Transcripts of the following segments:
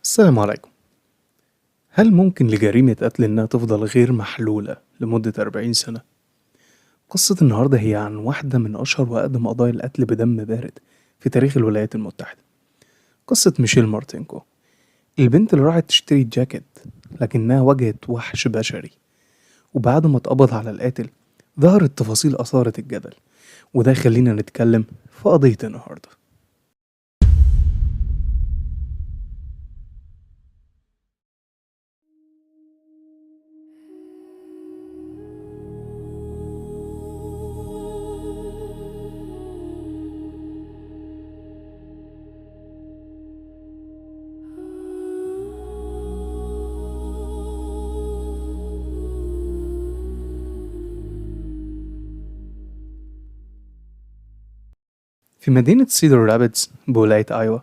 السلام عليكم. هل ممكن لجريمة قتل إنها تفضل غير محلولة لمدة 40 سنة؟ قصة النهاردة هي عن واحدة من أشهر وأقدم قضايا القتل بدم بارد في تاريخ الولايات المتحدة. قصة ميشيل مارتينكو، البنت اللي راحت تشتري جاكيت لكنها واجهت وحش بشري، وبعد ما اتقبض على القاتل ظهرت تفاصيل أثارت الجدل، وده يخلينا نتكلم في قضية النهاردة. في مدينة سيدر رابيدز بولاية أيوا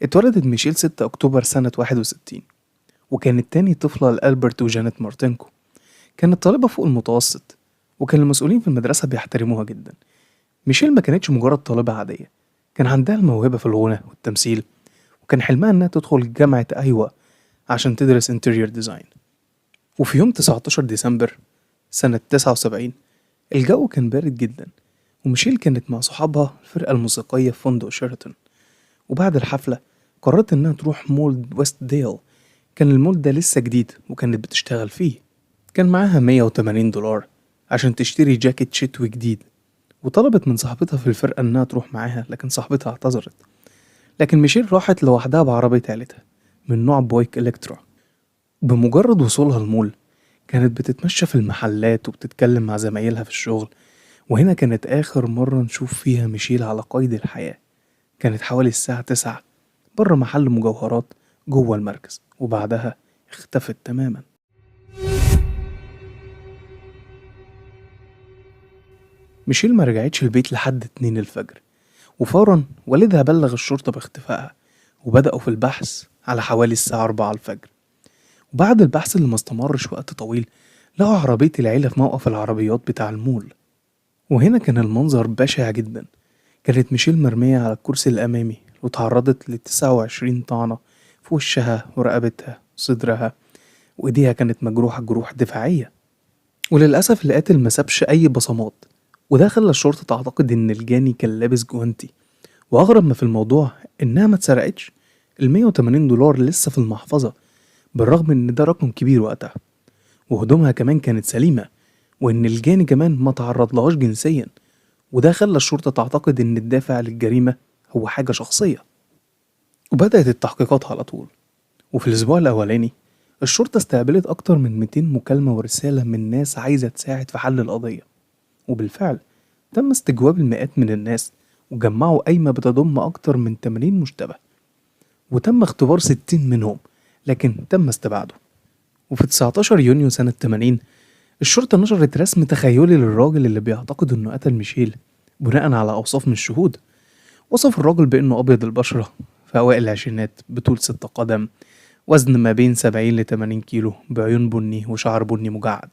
اتولدت ميشيل 6 أكتوبر سنة 61، وكانت تاني طفلة لألبرت وجانيت مارتينكو. كانت طالبة فوق المتوسط، وكان المسؤولين في المدرسة بيحترموها جدا. ميشيل ما كانتش مجرد طالبة عادية، كان عندها الموهبة في الغنى والتمثيل، وكان حلمها إنها تدخل جامعة أيوا عشان تدرس انتريور ديزاين. وفي يوم 19 ديسمبر سنة 79 الجو كان بارد جدا، وميشيل كانت مع صحابها الفرقة الموسيقية في فندق شيراتون. وبعد الحفلة قررت إنها تروح مول ويست ديل. كان المول ده لسه جديد وكانت بتشتغل فيه. كان معاها $180 عشان تشتري جاكيت شتوي جديد، وطلبت من صاحبتها في الفرقة إنها تروح معاها، لكن صاحبتها اعتذرت. لكن ميشيل راحت لوحدها بعربية عيلتها من نوع بويك إلكترا. بمجرد وصولها المول كانت بتتمشى في المحلات وبتتكلم مع زمايلها في الشغل، وهنا كانت آخر مرة نشوف فيها ميشيل على قيد الحياة. كانت حوالي الساعة 9 بره محل مجوهرات جوه المركز، وبعدها اختفت تماما. ميشيل ما رجعتش البيت لحد 2 الفجر، وفورا والدها بلغ الشرطة باختفائها، وبدأوا في البحث على حوالي الساعة 4 الفجر. وبعد البحث اللي ما استمرش وقت طويل لقوا عربية العيلة في موقف العربيات بتاع المول، وهنا كان المنظر بشع جدا. كانت ميشيل مرمية على الكرسي الأمامي وتعرضت ل29 طعنة في وشها ورقبتها وصدرها، وإيديها كانت مجروحة جروح دفاعية. وللأسف القاتل ما سابش أي بصمات، وده خلى الشرطة تعتقد إن الجاني كان لابس جوانتي. وأغرب ما في الموضوع إنها ما اتسرقتش، $180 لسه في المحفظة، بالرغم إن ده رقم كبير وقتها. وهدومها كمان كانت سليمة، وإن الجاني كمان ما تعرضلهاش جنسيا، وده خلى الشرطة تعتقد إن الدافع للجريمة هو حاجة شخصية. وبدأت التحقيقات على طول. وفي الأسبوع الأولاني الشرطة استقبلت أكتر من 200 مكالمة ورسالة من ناس عايزة تساعد في حل القضية، وبالفعل تم استجواب المئات من الناس، وجمعوا قايمة بتضم أكتر من 80 مشتبه، وتم اختبار 60 منهم لكن تم استبعاده. وفي 19 يونيو سنة 80 الشرطة نشرت رسم تخيلي للراجل اللي بيعتقد إنه قتل ميشيل بناء على أوصاف من الشهود. وصف الراجل بإنه أبيض البشرة، في أوائل العشرينات، بطول 6 قدم، وزن ما بين 70 ل 80 كيلو، بعيون بني وشعر بني مجعد.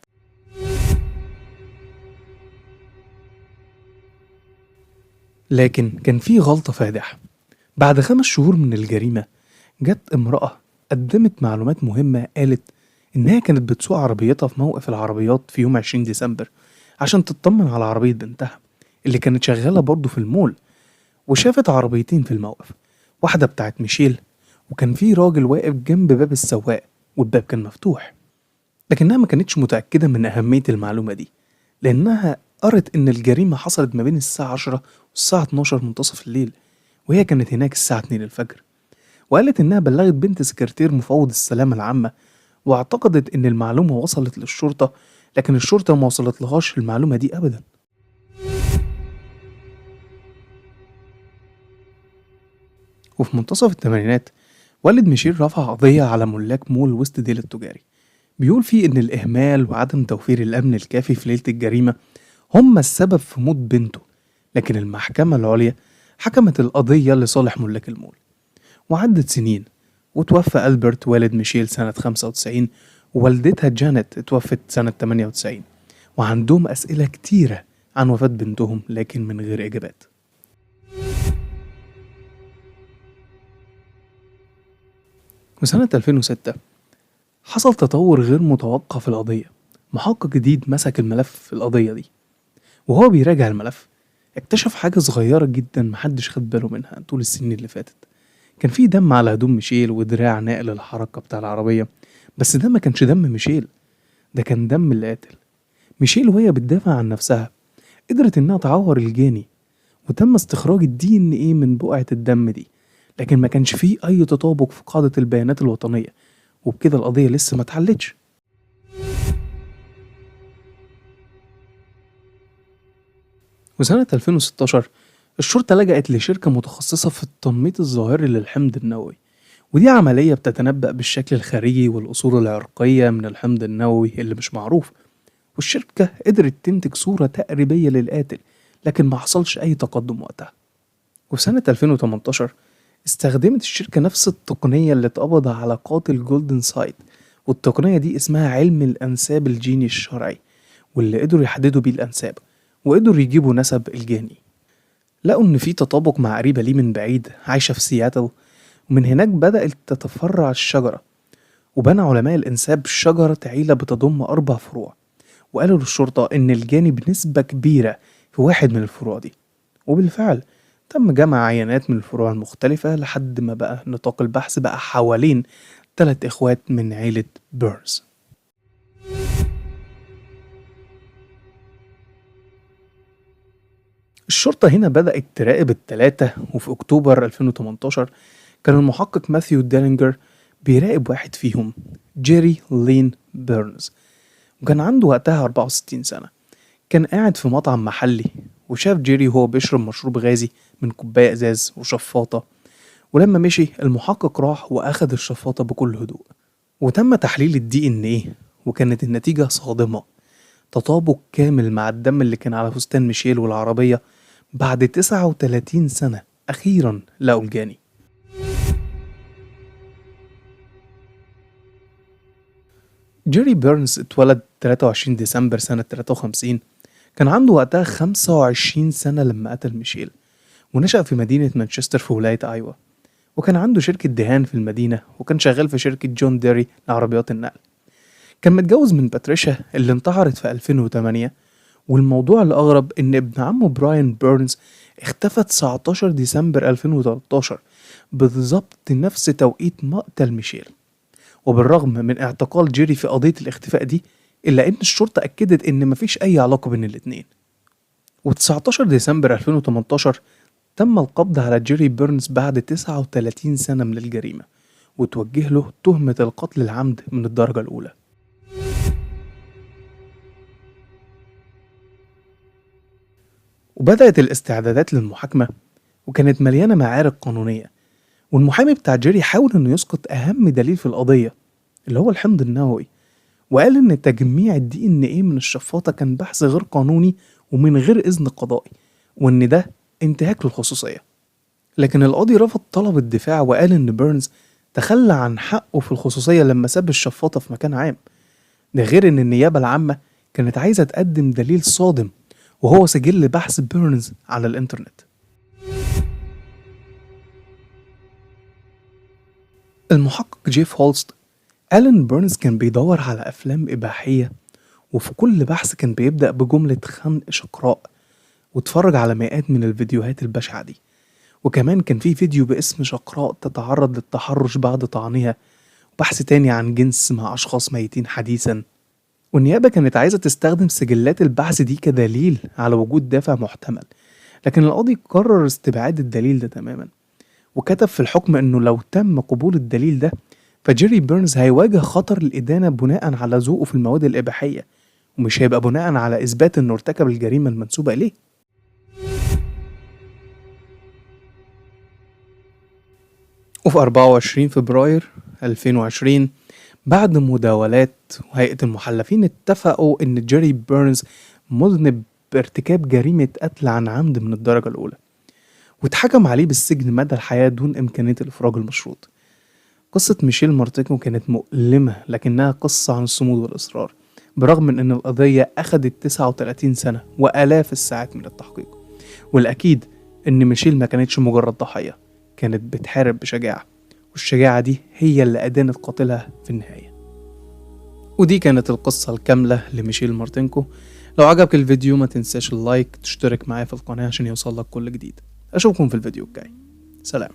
لكن كان في غلطة فادحة. بعد 5 شهور من الجريمة جت امرأة قدمت معلومات مهمة. قالت إنها كانت بتسوق عربيتها في موقف العربيات في يوم 20 ديسمبر عشان تطمن على عربية بنتها اللي كانت شغالة برضه في المول، وشافت عربيتين في الموقف، واحدة بتاعت ميشيل، وكان في راجل واقف جنب باب السواق والباب كان مفتوح. لكنها ما كانتش متأكدة من أهمية المعلومة دي، لأنها قرت إن الجريمة حصلت ما بين الساعة 10 والساعة 12 منتصف الليل، وهي كانت هناك الساعة 2 الفجر. وقالت إنها بلغت بنت سكرتير مفوض السلامة العامة، واعتقدت إن المعلومة وصلت للشرطة، لكن الشرطة ما وصلت لهاش المعلومة دي أبدا. وفي منتصف الثمانينات والد ميشيل رفع قضية على ملاك مول ويست ديل التجاري، بيقول فيه إن الإهمال وعدم توفير الأمن الكافي في ليلة الجريمة هم السبب في موت بنته. لكن المحكمة العليا حكمت القضية لصالح ملاك المول. وعدت سنين وتوفى ألبرت والد ميشيل سنة 95، ووالدتها جانيت اتوفت سنة 98، وعندهم أسئلة كتيرة عن وفاة بنتهم لكن من غير إجابات. وسنة 2006 حصل تطور غير متوقع في القضية. محقق جديد مسك الملف في القضية دي، وهو بيراجع الملف اكتشف حاجة صغيرة جدا محدش خد باله منها طول السنين اللي فاتت. كان في دم على هدوم ميشيل ودراع ناقل الحركة بتاع العربية، بس ده ما كانش دم ميشيل، ده كان دم اللي قاتل. ميشيل وهي بتدافع عن نفسها قدرت انها تعور الجاني، وتم استخراج الدي ان ايه من بقعة الدم دي، لكن ما كانش فيه اي تطابق في قاعدة البيانات الوطنية، وبكده القضية لسه ما اتحلتش. وسنة 2016 الشرطة لجأت لشركة متخصصة في التنميط الظاهري للحمض النووي، ودي عملية بتتنبأ بالشكل الخارجي والأصول العرقية من الحمض النووي اللي مش معروف. والشركة قدرت تنتج صورة تقريبية للقاتل، لكن ما حصلش أي تقدم وقتها. وفي سنة 2018 استخدمت الشركة نفس التقنية اللي اتقبض على قاتل جولدن سايت، والتقنية دي اسمها علم الأنساب الجيني الشرعي، واللي قدروا يحددوا بيه الأنساب وقدروا يجيبوا نسب الجاني. لقوا إن في تطابق مع قريبة ليه من بعيد عايشة في سياتل، ومن هناك بدأت تتفرع الشجرة، وبنى علماء الإنساب شجرة عيلة بتضم 4 فروع، وقالوا للشرطة إن الجاني بنسبة كبيرة في واحد من الفروع دي. وبالفعل تم جمع عينات من الفروع المختلفة لحد ما بقى نطاق البحث بقى حوالين 3 إخوات من عيلة بيرنز. الشرطة هنا بدأت تراقب ال3، وفي أكتوبر 2018 كان المحقق ماثيو ديلينجر بيراقب واحد فيهم، جيري لين بيرنز، وكان عنده وقتها 64 سنة. كان قاعد في مطعم محلي وشاف جيري وهو بيشرب مشروب غازي من كوباية ازاز وشفاطة، ولما مشي المحقق راح واخد الشفاطة بكل هدوء، وتم تحليل الدي ان ايه، وكانت النتيجة صادمة، تطابق كامل مع الدم اللي كان على فستان ميشيل والعربية. بعد 39 سنة أخيرا لقوا الجاني. جيري بيرنز اتولد 23 ديسمبر سنة 53. كان عنده وقتها 25 سنة لما قتل ميشيل، ونشأ في مدينة مانشستر في ولاية أيوا، وكان عنده شركة دهان في المدينة، وكان شغال في شركة جون ديري لعربيات النقل. كان متجوز من باتريشا اللي انتحرت في 2008. والموضوع الأغرب إن ابن عمه براين بيرنز اختفى 19 ديسمبر 2013 بالظبط نفس توقيت مقتل ميشيل. وبالرغم من اعتقال جيري في قضية الاختفاء دي، إلا إن الشرطة أكدت إن مفيش أي علاقة بين الاتنين. و19 ديسمبر 2018 تم القبض على جيري بيرنز بعد 39 سنة من الجريمة، وتوجه له تهمة القتل العمد من الدرجة الأولى. وبدأت الاستعدادات للمحاكمة، وكانت مليانة معارك قانونية. والمحامي بتاع جيري حاول إنه يسقط أهم دليل في القضية اللي هو الحمض النووي، وقال إن تجميع الدي إن إيه من الشفاطة كان بحث غير قانوني ومن غير إذن قضائي، وإن ده انتهاك للخصوصية. لكن القاضي رفض طلب الدفاع وقال إن بيرنز تخلى عن حقه في الخصوصية لما ساب الشفاطة في مكان عام. ده غير إن النيابة العامة كانت عايزة تقدم دليل صادم، وهو سجل بحث بيرنز على الإنترنت. المحقق جيف هولست قال إن بيرنز كان بيدور على أفلام إباحية، وفي كل بحث كان بيبدأ بجملة خنق شقراء، واتفرج على مئات من الفيديوهات البشعة دي. وكمان كان في فيديو باسم شقراء تتعرض للتحرش بعد طعنها، وبحث تاني عن جنس مع أشخاص ميتين حديثا. والنيابة كانت عايزة تستخدم سجلات البحث دي كدليل على وجود دافع محتمل، لكن القاضي قرر استبعاد الدليل ده تماما، وكتب في الحكم انه لو تم قبول الدليل ده فجيري بيرنز هيواجه خطر الإدانة بناء على ذوقه في المواد الإباحية، ومش هيبقى بناء على إثبات انه ارتكب الجريمة المنسوبة إليه. وفي 24 فبراير 2020 بعد مداولات وهيئة المحلفين اتفقوا ان جيري بيرنز مذنب بارتكاب جريمة قتل عن عمد من الدرجة الأولى، واتحكم عليه بالسجن مدى الحياة دون إمكانية الإفراج المشروط. قصة ميشيل مارتينو كانت مؤلمة، لكنها قصة عن الصمود والإصرار، برغم من أن القضية أخدت 39 سنة وآلاف الساعات من التحقيق. والأكيد أن ميشيل ما كانتش مجرد ضحية، كانت بتحارب بشجاعة، والشجاعة دي هي اللي أدانت قاتلها في النهاية. ودي كانت القصة الكاملة لميشيل مارتينكو. لو عجبك الفيديو ما تنساش اللايك، تشترك معايا في القناة عشان يوصلك كل جديد. أشوفكم في الفيديو الجاي. سلام.